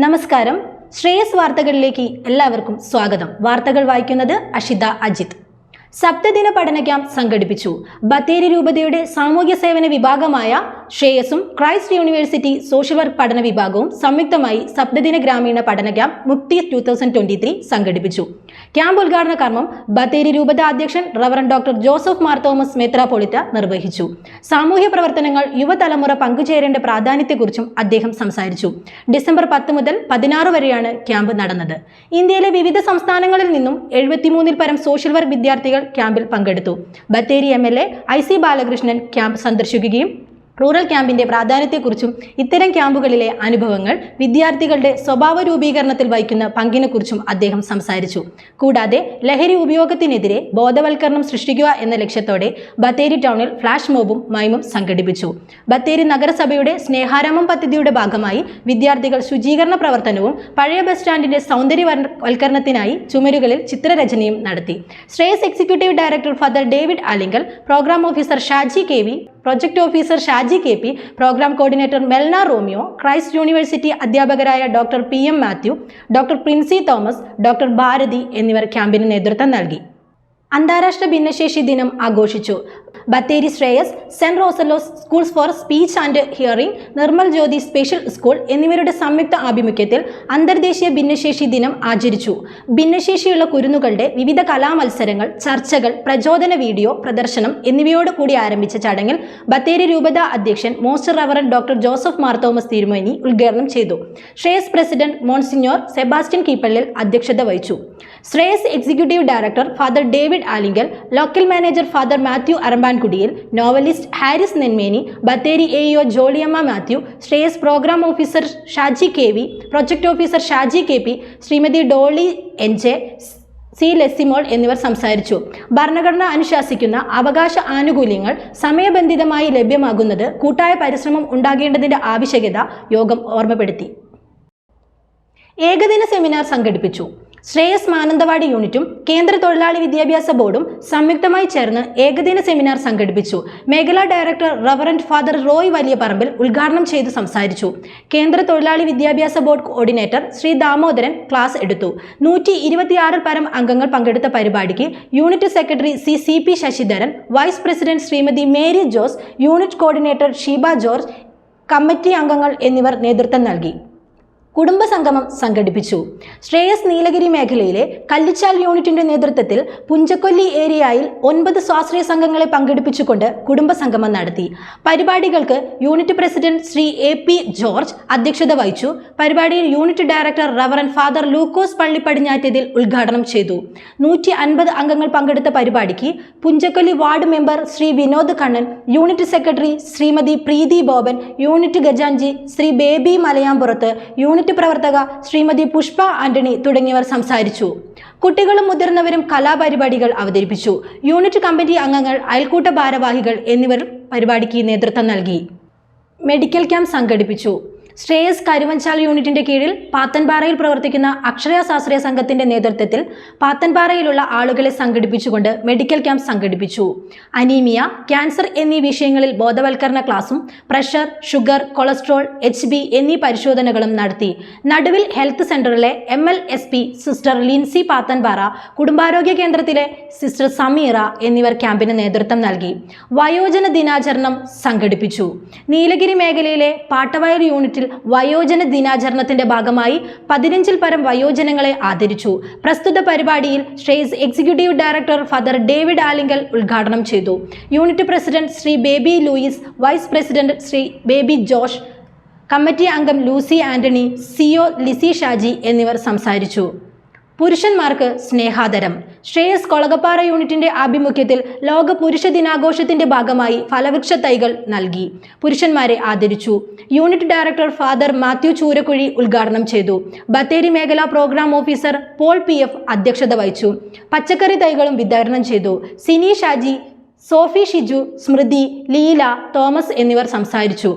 നമസ്കാരം. ശ്രേയസ് വാർത്തകളിലേക്ക് എല്ലാവർക്കും സ്വാഗതം. വാർത്തകൾ വായിക്കുന്നത് അഷിത അജിത്. സപ്തദിന പഠന ക്യാമ്പ് സംഘടിപ്പിച്ചു. ബത്തേരി രൂപതയുടെ സാമൂഹ്യ സേവന വിഭാഗമായ ശ്രേയസും ക്രൈസ്റ്റ് യൂണിവേഴ്സിറ്റി സോഷ്യൽ വർക്ക് പഠന വിഭാഗവും സംയുക്തമായി സപ്തദിന ഗ്രാമീണ പഠന ക്യാമ്പ് മുക്തി 2023 സംഘടിപ്പിച്ചു. ക്യാമ്പ് ഉദ്ഘാടന കർമ്മം ബത്തേരി രൂപത അധ്യക്ഷൻ reverend doctor Joseph Mar Thomas മെത്രാപ്പോളിത്ത നിർവഹിച്ചു. സാമൂഹ്യ പ്രവർത്തനങ്ങൾ യുവതലമുറ പങ്കുചേരേണ്ട പ്രാധാന്യത്തെക്കുറിച്ചും അദ്ദേഹം സംസാരിച്ചു. ഡിസംബർ 10 മുതൽ 16 വരെയാണ് ക്യാമ്പ് നടന്നത്. ഇന്ത്യയിലെ വിവിധ സംസ്ഥാനങ്ങളിൽ നിന്നും 73 പരം സോഷ്യൽ വർക്ക് വിദ്യാർത്ഥികൾ ക്യാമ്പിൽ പങ്കെടുത്തു. Bathery MLA IC Balakrishnan camp സന്ദർശിക്കുകയും റൂറൽ ക്യാമ്പിന്റെ പ്രാധാന്യത്തെക്കുറിച്ചും ഇത്തരം ക്യാമ്പുകളിലെ അനുഭവങ്ങൾ വിദ്യാർത്ഥികളുടെ സ്വഭാവ രൂപീകരണത്തിൽ വഹിക്കുന്ന പങ്കിനെക്കുറിച്ചും അദ്ദേഹം സംസാരിച്ചു. കൂടാതെ ലഹരി ഉപയോഗത്തിനെതിരെ ബോധവൽക്കരണം സൃഷ്ടിക്കുക എന്ന ലക്ഷ്യത്തോടെ ബത്തേരി ടൗണിൽ ഫ്ലാഷ് മോബും മൈമും സംഘടിപ്പിച്ചു. ബത്തേരി നഗരസഭയുടെ സ്നേഹാരാമം പദ്ധതിയുടെ ഭാഗമായി വിദ്യാർത്ഥികൾ ശുചീകരണ പ്രവർത്തനവും പഴയ ബസ് സ്റ്റാൻഡിന്റെ സൗന്ദര്യവൽക്കരണത്തിനായി ചുമരുകളിൽ ചിത്രരചനയും നടത്തി. Shreyas executive director father David Alinkal, programme officer Shaji KV, project officer Shaji KP, programme coordinator Melna Romeo, Christ University അധ്യാപകരായ doctor PM Mathew, doctor Princy Thomas, doctor Bharathi എന്നിവർ ക്യാമ്പിന് നേതൃത്വം നൽകി. അന്താരാഷ്ട്ര ഭിന്നശേഷി ദിനം ആഘോഷിച്ചു. Bathery Shreyas, saint Rossello's schools for speech and hearing, Nirmal Jyothi special school എന്നിവരുടെ സംയുക്ത ആഭിമുഖ്യത്തിൽ അന്തർദേശീയ ഭിന്നശേഷി ദിനം ആചരിച്ചു. ഭിന്നശേഷിയുള്ള കുരുന്നുകളുടെ വിവിധ കലാമത്സരങ്ങൾ, ചർച്ചകൾ, പ്രചോദന വീഡിയോ പ്രദർശനം എന്നിവയോട് കൂടി ആരംഭിച്ച ചടങ്ങിൽ ബത്തേരി രൂപത അധ്യക്ഷൻ most reverend doctor Joseph Mar Thomas തിരുമേനി ഉദ്ഘാടനം ചെയ്തു. Shreyas president monsignor Sebastian Keepallil അധ്യക്ഷത വഹിച്ചു. Shreyas executive director father David Alinkal, local manager father Mathew Arampankudiyil, novelist Haris Nenmeni, Bathery AEO Jolliyamma Mathew, Shreyas programme officer Shaji KV, project officer Shaji KP, Shrimati Dolly NJ, C Lesimol എന്നിവർ സംസാരിച്ചു. ഭരണഘടന അനുശാസിക്കുന്ന അവകാശ ആനുകൂല്യങ്ങൾ സമയബന്ധിതമായി ലഭ്യമാകുന്നത് കൂട്ടായ പരിശ്രമം ഉണ്ടാകേണ്ടതിന്റെ ആവശ്യകത യോഗം ഓർമ്മപ്പെടുത്തി. ഏകദിന സെമിനാർ സംഘടിപ്പിച്ചു. ശ്രേയസ് മാനന്തവാടി യൂണിറ്റും കേന്ദ്ര തൊഴിലാളി വിദ്യാഭ്യാസ ബോർഡും സംയുക്തമായി ചേർന്ന് ഏകദിന സെമിനാർ സംഘടിപ്പിച്ചു. മേഖലാ ഡയറക്ടർ റവറന്റ് ഫാദർ റോയ് വലിയ പറമ്പിൽ ഉദ്ഘാടനം ചെയ്തു സംസാരിച്ചു. കേന്ദ്ര തൊഴിലാളി വിദ്യാഭ്യാസ board coordinator Shri Damodaran class എടുത്തു. 126 പരം അംഗങ്ങൾ പങ്കെടുത്ത പരിപാടിക്ക് unit secretary CP Sasidharan, vice president Shrimati Mary Jose, unit coordinator Sheeba George, committee അംഗങ്ങൾ എന്നിവർ നേതൃത്വം നൽകി. കുടുംബസംഗമം സംഘടിപ്പിച്ചു. ശ്രേയസ് നീലഗിരി മേഖലയിലെ കല്ലിച്ചാൽ യൂണിറ്റിന്റെ നേതൃത്വത്തിൽ പുഞ്ചക്കൊല്ലി ഏരിയയിൽ 9 സ്വാശ്രയ സംഘങ്ങളെ പങ്കെടുപ്പിച്ചുകൊണ്ട് കുടുംബസംഗമം നടത്തി. പരിപാടികൾക്ക് unit president Shri AP George അധ്യക്ഷത വഹിച്ചു. പരിപാടിയിൽ unit director reverend father Lukose Palli Padinjattathil ഉദ്ഘാടനം ചെയ്തു. 150 അംഗങ്ങൾ പങ്കെടുത്ത പരിപാടിക്ക് Punchakkolli ward member Shri Vinod Kannan, unit secretary Shrimati Preethi Boban, unit ഖജാൻജി ശ്രീ ബേബി മലയാമ്പുറത്ത്, യൂണിറ്റ് പ്രവർത്തക ശ്രീമതി പുഷ്പ ആന്റണി തുടങ്ങിയവർ സംസാരിച്ചു. കുട്ടികളും മുതിർന്നവരും കലാപരിപാടികൾ അവതരിപ്പിച്ചു. യൂണിറ്റ് കമ്മിറ്റി അംഗങ്ങൾ, അയൽക്കൂട്ട ഭാരവാഹികൾ എന്നിവർ പരിപാടിക്ക് നേതൃത്വം നൽകി. മെഡിക്കൽ ക്യാമ്പ് സംഘടിപ്പിച്ചു. ശ്രേയസ് കരുവഞ്ചാൽ യൂണിറ്റിന്റെ കീഴിൽ പാത്തൻപാറയിൽ പ്രവർത്തിക്കുന്ന അക്ഷര ശാസ്ത്രീയ സംഘത്തിന്റെ നേതൃത്വത്തിൽ പാത്തൻപാറയിലുള്ള ആളുകളെ സംഘടിപ്പിച്ചുകൊണ്ട് മെഡിക്കൽ ക്യാമ്പ് സംഘടിപ്പിച്ചു. അനീമിയ, ക്യാൻസർ എന്നീ വിഷയങ്ങളിൽ ബോധവൽക്കരണ ക്ലാസും പ്രഷർ, ഷുഗർ, കൊളസ്ട്രോൾ, HB എന്നീ പരിശോധനകളും നടത്തി. നടുവിൽ ഹെൽത്ത് സെന്ററിലെ MLSP സിസ്റ്റർ ലിൻസി പാത്തൻപാറ, കുടുംബാരോഗ്യ കേന്ദ്രത്തിലെ സിസ്റ്റർ സമീറ എന്നിവർ ക്യാമ്പിന് നേതൃത്വം നൽകി. വയോജന ദിനാചരണം സംഘടിപ്പിച്ചു. നീലഗിരി മേഖലയിലെ പാട്ടവയൽ യൂണിറ്റിൽ വയോജന ദിനാചരണത്തിന്റെ ഭാഗമായി 15 പരം വയോജനങ്ങളെ ആദരിച്ചു. പ്രസ്തുത പരിപാടിയിൽ Shreyas executive director father David Alinkal ഉദ്ഘാടനം ചെയ്തു. Unit president Shri Baby Louis, vice president Shri Baby Josh, committee അംഗം ലൂസി ആന്റണി, CO ലിസി ഷാജി എന്നിവർ സംസാരിച്ചു. പുരുഷന്മാർക്ക് സ്നേഹാദരം. ശ്രേയസ് കൊളകപ്പാറ യൂണിറ്റിന്റെ ആഭിമുഖ്യത്തിൽ ലോക പുരുഷ ദിനാഘോഷത്തിന്റെ ഭാഗമായി ഫലവൃക്ഷ തൈകൾ നൽകി. പുരുഷന്മാരെ ആദരിച്ചു. Unit director father Mathew Choorakuzhi ഉദ്ഘാടനം ചെയ്തു. ബത്തേരി മേഖലാ പ്രോഗ്രാം ഓഫീസർ പോൾ PF അധ്യക്ഷത വഹിച്ചു. പച്ചക്കറി തൈകളും വിതരണം ചെയ്തു. സിനി ഷാജി, സോഫി ഷിജു, സ്മൃതി, ലീല, തോമസ് എന്നിവർ സംസാരിച്ചു.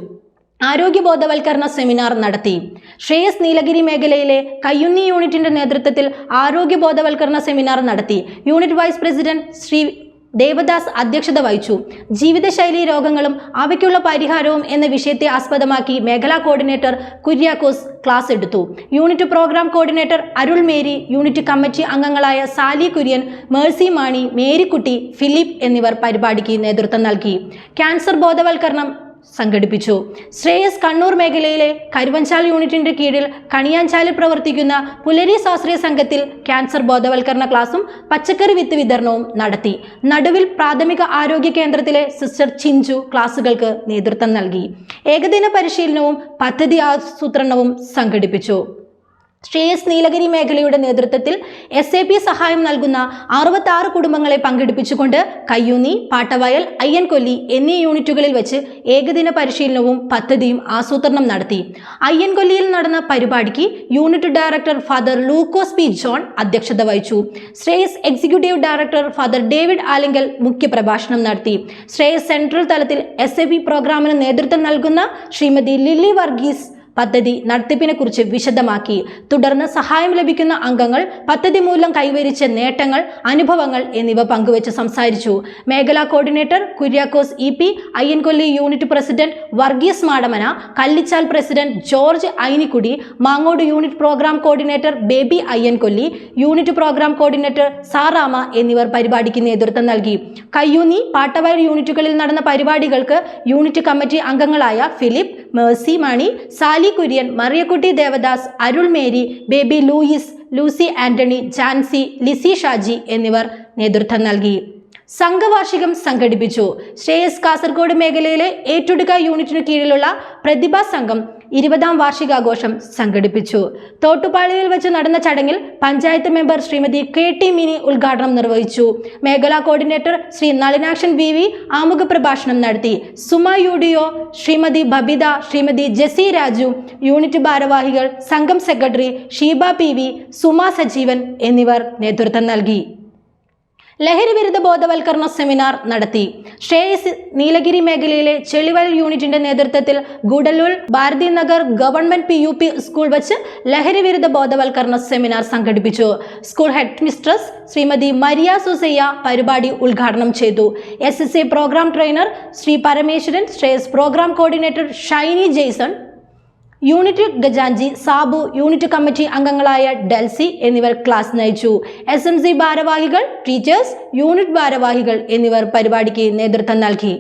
ആരോഗ്യ ബോധവൽക്കരണ സെമിനാർ നടത്തി. ശ്രേയസ് നീലഗിരി മേഖലയിലെ കയ്യുന്നി യൂണിറ്റിന്റെ നേതൃത്വത്തിൽ ആരോഗ്യ ബോധവൽക്കരണ സെമിനാർ നടത്തി. Unit vice president Shri Devadas അധ്യക്ഷത വഹിച്ചു. ജീവിതശൈലി രോഗങ്ങളും അവയ്ക്കുള്ള പരിഹാരവും എന്ന വിഷയത്തെ ആസ്പദമാക്കി മേഖലാ കോർഡിനേറ്റർ കുര്യാക്കോസ് ക്ലാസ് എടുത്തു. Unit programme coordinator Arul Mary, unit committee അംഗങ്ങളായ സാലി കുര്യൻ, മേഴ്സി മാണി, മേരിക്കുട്ടി, ഫിലിപ്പ് എന്നിവർ പരിപാടിക്ക് നേതൃത്വം നൽകി. ക്യാൻസർ ബോധവൽക്കരണം സംഘടിപ്പിച്ചു. ശ്രേയസ് കണ്ണൂർ മേഖലയിലെ കരുവഞ്ചാൽ യൂണിറ്റിന്റെ കീഴിൽ കണിയാഞ്ചാലിൽ പ്രവർത്തിക്കുന്ന പുലരി സ്വാശ്രയ സംഘത്തിൽ ക്യാൻസർ ബോധവൽക്കരണ ക്ലാസും പച്ചക്കറി വിത്ത് വിതരണവും നടത്തി. നടുവിൽ പ്രാഥമിക ആരോഗ്യ കേന്ദ്രത്തിലെ സിസ്റ്റർ ചിഞ്ചു ക്ലാസുകൾക്ക് നേതൃത്വം നൽകി. ഏകദിന പരിശീലനവും പദ്ധതി ആസൂത്രണവും സംഘടിപ്പിച്ചു. ശ്രേയസ് നീലഗിരി മേഖലയുടെ നേതൃത്വത്തിൽ SAP സഹായം നൽകുന്ന 66 കുടുംബങ്ങളെ പങ്കെടുപ്പിച്ചുകൊണ്ട് കയ്യൂന്നി, പാട്ടവയൽ, അയ്യൻകൊല്ലി എന്നീ യൂണിറ്റുകളിൽ വെച്ച് ഏകദിന പരിശീലനവും പദ്ധതിയും ആസൂത്രണം നടത്തി. അയ്യൻകൊല്ലിയിൽ നടന്ന പരിപാടിക്ക് യൂണിറ്റ് ഡയറക്ടർ ഫാദർ ലൂക്കോസ് പി ജോൺ അധ്യക്ഷത വഹിച്ചു. Shreyas executive director father David Alinkal മുഖ്യപ്രഭാഷണം നടത്തി. ശ്രേയസ് സെൻട്രൽ തലത്തിൽ SAP പ്രോഗ്രാമിന് നേതൃത്വം നൽകുന്ന ശ്രീമതി ലില്ലി വർഗീസ് പദ്ധതി നടത്തിപ്പിനെ കുറിച്ച് വിശദമാക്കി. തുടർന്ന് സഹായം ലഭിക്കുന്ന അംഗങ്ങൾ പദ്ധതി മൂലം കൈവരിച്ച നേട്ടങ്ങൾ, അനുഭവങ്ങൾ എന്നിവ പങ്കുവച്ച് സംസാരിച്ചു. മേഖലാ coordinator Kuriakose EP, Ayyankolli unit president Varghese Madamana, Kallichal president George Ainikkudi, Mangode unit programme coordinator Baby Ayyankolli, unit programme coordinator Sarama എന്നിവർ പരിപാടിക്ക് നേതൃത്വം നൽകി. കയ്യൂന്നി, പാട്ടവയൽ യൂണിറ്റുകളിൽ നടന്ന പരിപാടികൾക്ക് യൂണിറ്റ് കമ്മിറ്റി അംഗങ്ങളായ Philip, Mercy Mani, Sally Kurian, Mariyakutty Devadas, Arul Mary, Baby Louis, Lucy Antony, Jancy, Lizy Shaji എന്നിവർ നേതൃത്വം നൽകി. സംഘവാർഷികം സംഘടിപ്പിച്ചു. ശ്രേയസ് കാസർഗോഡ് മേഖലയിലെ ഏറ്റെടുക്ക യൂണിറ്റിനു കീഴിലുള്ള പ്രതിഭാ സംഘം 20ാം വാർഷികാഘോഷം സംഘടിപ്പിച്ചു. തോട്ടുപാളിയിൽ വെച്ച് നടന്ന ചടങ്ങിൽ panchayat member Shrimati KT mini ഉദ്ഘാടനം നിർവഹിച്ചു. മേഖലാ കോർഡിനേറ്റർ ശ്രീ നളിനാക്ഷൻ VV ആമുഖ പ്രഭാഷണം നടത്തി. സുമ UDO, ശ്രീമതി ബബിത, ശ്രീമതി ജെസി രാജു, യൂണിറ്റ് ഭാരവാഹികൾ, സംഘം സെക്രട്ടറി ഷീബ PV, സുമ സജീവൻ എന്നിവർ നേതൃത്വം നൽകി. ലഹരി വിരുദ്ധ ബോധവൽക്കരണ സെമിനാർ നടത്തി. ശ്രേയസ് നീലഗിരി മേഖലയിലെ ചെളിവയൽ യൂണിറ്റിന്റെ നേതൃത്വത്തിൽ Gudalur Bharathi Nagar government PUP school വച്ച് ലഹരി വിരുദ്ധ ബോധവൽക്കരണ സെമിനാർ സംഘടിപ്പിച്ചു. School head mistress Shrimati Maria Susaiya പരിപാടി ഉദ്ഘാടനം ചെയ്തു. SSA programme trainer Shri Parameswaran, Shreyas programme coordinator Shiny Jason, unit ഗജാഞ്ചി സാബു, യൂണിറ്റ് കമ്മിറ്റി അംഗങ്ങളായ ഡെൽസി എന്നിവർ ക്ലാസ് നയിച്ചു. SMC ഭാരവാഹികൾ, ടീച്ചേഴ്സ്, യൂണിറ്റ് ഭാരവാഹികൾ എന്നിവർ പരിപാടിക്ക് നേതൃത്വം നൽകി.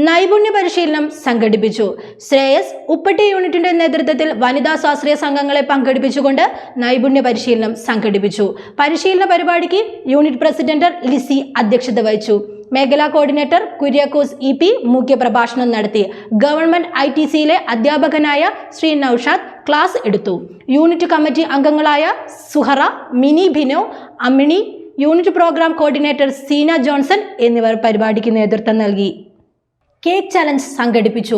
നൈപുണ്യ പരിശീലനം സംഘടിപ്പിച്ചു. ശ്രേയസ് ഉപ്പട്ടി യൂണിറ്റിന്റെ നേതൃത്വത്തിൽ വനിതാ സ്വാശ്രയ സംഘങ്ങളെ പങ്കെടുപ്പിച്ചുകൊണ്ട് നൈപുണ്യ പരിശീലനം സംഘടിപ്പിച്ചു. പരിശീലന പരിപാടിക്ക് യൂണിറ്റ് പ്രസിഡന്റ് ലിസി അധ്യക്ഷത വഹിച്ചു. മേഖലാ കോർഡിനേറ്റർ കുര്യാക്കോസ് EP മുഖ്യപ്രഭാഷണം നടത്തി. ഗവൺമെന്റ് ITCയിലെ അധ്യാപകനായ ശ്രീ നൌഷാദ് ക്ലാസ് എടുത്തു. യൂണിറ്റ് കമ്മിറ്റി അംഗങ്ങളായ Suhara, Mini Bino, Ammini, unit programme coordinator Seena Johnson എന്നിവർ പരിപാടിക്ക് നേതൃത്വം നൽകി. കേക്ക് ചലഞ്ച് സംഘടിപ്പിച്ചു.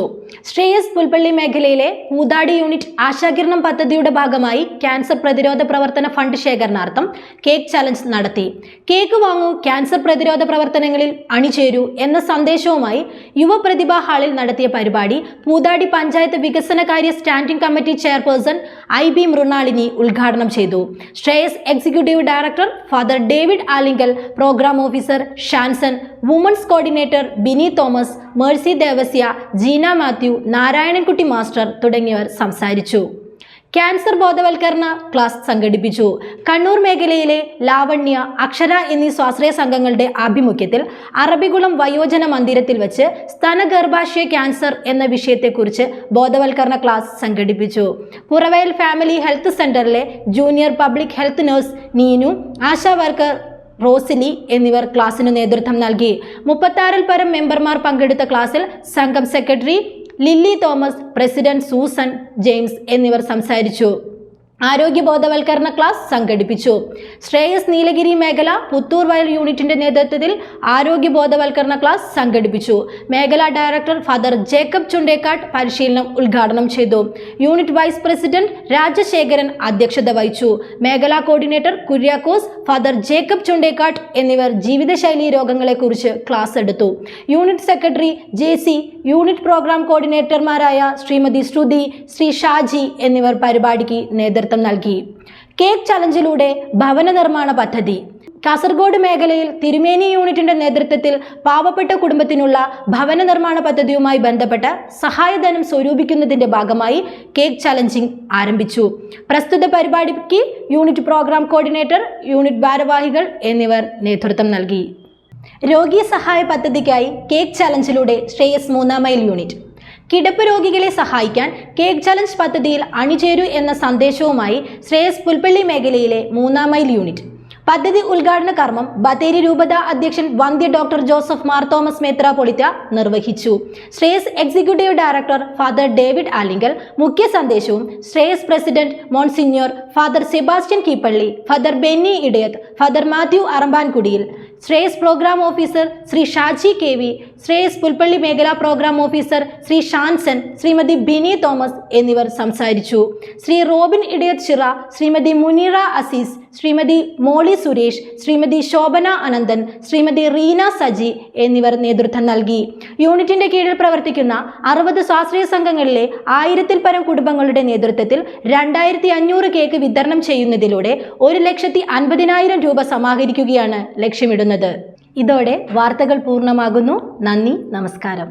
ശ്രേയസ് പുൽപ്പള്ളി മേഖലയിലെ പൂതാടി യൂണിറ്റ് ആശാകിരണം പദ്ധതിയുടെ ഭാഗമായി ക്യാൻസർ പ്രതിരോധ പ്രവർത്തന ഫണ്ട് ശേഖരണാർത്ഥം കേക്ക് ചലഞ്ച് നടത്തി. കേക്ക് വാങ്ങൂ, ക്യാൻസർ പ്രതിരോധ പ്രവർത്തനങ്ങളിൽ അണിചേരൂ എന്ന സന്ദേശവുമായി യുവപ്രതിഭാ ഹാളിൽ നടത്തിയ പരിപാടി പൂതാടി പഞ്ചായത്ത് വികസനകാര്യ standing committee chairperson IB Mrinalini ഉദ്ഘാടനം ചെയ്തു. Shreyas executive director father David Alinkal, programme officer Shanson, women's coordinator Bini Thomas, Mercy Devasia, Jeena Mathew, Narayanankutty master തുടങ്ങിയവർ സംസാരിച്ചു. ക്യാൻസർ ബോധവൽക്കരണ ക്ലാസ് സംഘടിപ്പിച്ചു. കണ്ണൂർ മേഖലയിലെ ലാവണ്യ, അക്ഷര എന്നീ സ്വാശ്രയ സംഘങ്ങളുടെ ആഭിമുഖ്യത്തിൽ അറബികുളം വയോജന മന്ദിരത്തിൽ വെച്ച് സ്തനഗർഭാശയ ക്യാൻസർ എന്ന വിഷയത്തെക്കുറിച്ച് ബോധവൽക്കരണ ക്ലാസ് സംഘടിപ്പിച്ചു. പുറവയൽ ഫാമിലി ഹെൽത്ത് സെന്ററിലെ junior public health nurse Neenu, ASHA worker Rosalie എന്നിവർ ക്ലാസ്സിന് നേതൃത്വം നൽകി. 36-ൽ പരം മെമ്പർമാർ പങ്കെടുത്ത ക്ലാസ്സിൽ സംഘം സെക്രട്ടറി ലില്ലി തോമസ്, പ്രസിഡന്റ് സൂസൻ ജെയിംസ് എന്നിവർ സംസാരിച്ചു. ആരോഗ്യ ബോധവൽക്കരണ ക്ലാസ് സംഘടിപ്പിച്ചു. ശ്രേയസ് നീലഗിരി മേഖല പുത്തൂർ വയൽ യൂണിറ്റിന്റെ നേതൃത്വത്തിൽ ആരോഗ്യ ബോധവൽക്കരണ ക്ലാസ് സംഘടിപ്പിച്ചു. മേഖലാ ഡയറക്ടർ ഫാദർ ജേക്കബ് ചുണ്ടേക്കാട് പരിശീലനം ഉദ്ഘാടനം ചെയ്തു. യൂണിറ്റ് വൈസ് പ്രസിഡന്റ് രാജശേഖരൻ അധ്യക്ഷത വഹിച്ചു. മേഖലാ coordinator Kuriakose, father Jacob Chundekkad എന്നിവർ ജീവിതശൈലി രോഗങ്ങളെക്കുറിച്ച് ക്ലാസ് എടുത്തു. Unit secretary JC, unit programme കോർഡിനേറ്റർമാരായ ശ്രീമതി ശ്രുതി, ശ്രീ ഷാജി എന്നിവർ പരിപാടിക്ക് നേതൃത്വം നൽകി. കേക്ക് ചലഞ്ചിലൂടെ ഭവന നിർമ്മാണ പദ്ധതി. കാസർഗോഡ് മേഖലയിൽ തിരുമേനി യൂണിറ്റിന്റെ നേതൃത്വത്തിൽ പാവപ്പെട്ട കുടുംബത്തിനുള്ള ഭവന നിർമ്മാണ പദ്ധതിയുമായി ബന്ധപ്പെട്ട സഹായധനം സ്വരൂപിക്കുന്നതിന്റെ ഭാഗമായി കേക്ക് ചലഞ്ചിങ് ആരംഭിച്ചു. പ്രസ്തുത പരിപാടിക്ക് യൂണിറ്റ് പ്രോഗ്രാം കോർഡിനേറ്റർ, യൂണിറ്റ് ഭാരവാഹികൾ എന്നിവർ നേതൃത്വം നൽകി. രോഗി സഹായ പദ്ധതിക്കായി കേക്ക് ചലഞ്ചിലൂടെ ശ്രേയസ് 3 മൈൽ യൂണിറ്റ്. കിടപ്പ് രോഗികളെ സഹായിക്കാൻ കേക്ക് ചലഞ്ച് പദ്ധതിയിൽ അണിചേരൂ എന്ന സന്ദേശവുമായി ശ്രേയസ് പുൽപ്പള്ളി മേഖലയിലെ 3 മൈൽ യൂണിറ്റ്. പദ്ധതി ഉദ്ഘാടന കർമ്മം ബത്തേരി രൂപത അധ്യക്ഷൻ വന്ധ്യ ഡോക്ടർ ജോസഫ് മാർ തോമസ് മെത്രാപ്പൊലീത്ത നിർവഹിച്ചു. Shreyas executive director father David Alinkal മുഖ്യ സന്ദേശവും, Shreyas president monsignor father Sebastian Keepalli, father Benny Idayath, father Mathew Arampankudiyil, Shreyas programme officer Shri Shaji KV, Shreyas Pulpally മേഖലാ programme officer Shri Shanson, Shrimati Bini Thomas എന്നിവർ സംസാരിച്ചു. ശ്രീ റോബിൻ ഇടയത്ത് ചിറ, ശ്രീമതി മുനീറ അസീസ്, ശ്രീമതി മോളി സുരേഷ്, ശ്രീമതി ശോഭന അനന്തൻ, ശ്രീമതി റീന സജി എന്നിവർ നേതൃത്വം നൽകി. യൂണിറ്റിന്റെ കീഴിൽ പ്രവർത്തിക്കുന്ന 60 സ്വാശ്രയ സംഘങ്ങളിലെ 1000-ൽ പരം കുടുംബങ്ങളുടെ നേതൃത്വത്തിൽ 2500 കേക്ക് വിതരണം ചെയ്യുന്നതിലൂടെ 1,50,000 രൂപ സമാഹരിക്കുകയാണ് ലക്ഷ്യമിടുന്നത്. ഇതോടെ വാർത്തകൾ പൂർണ്ണമാകുന്നു. നന്ദി, നമസ്കാരം.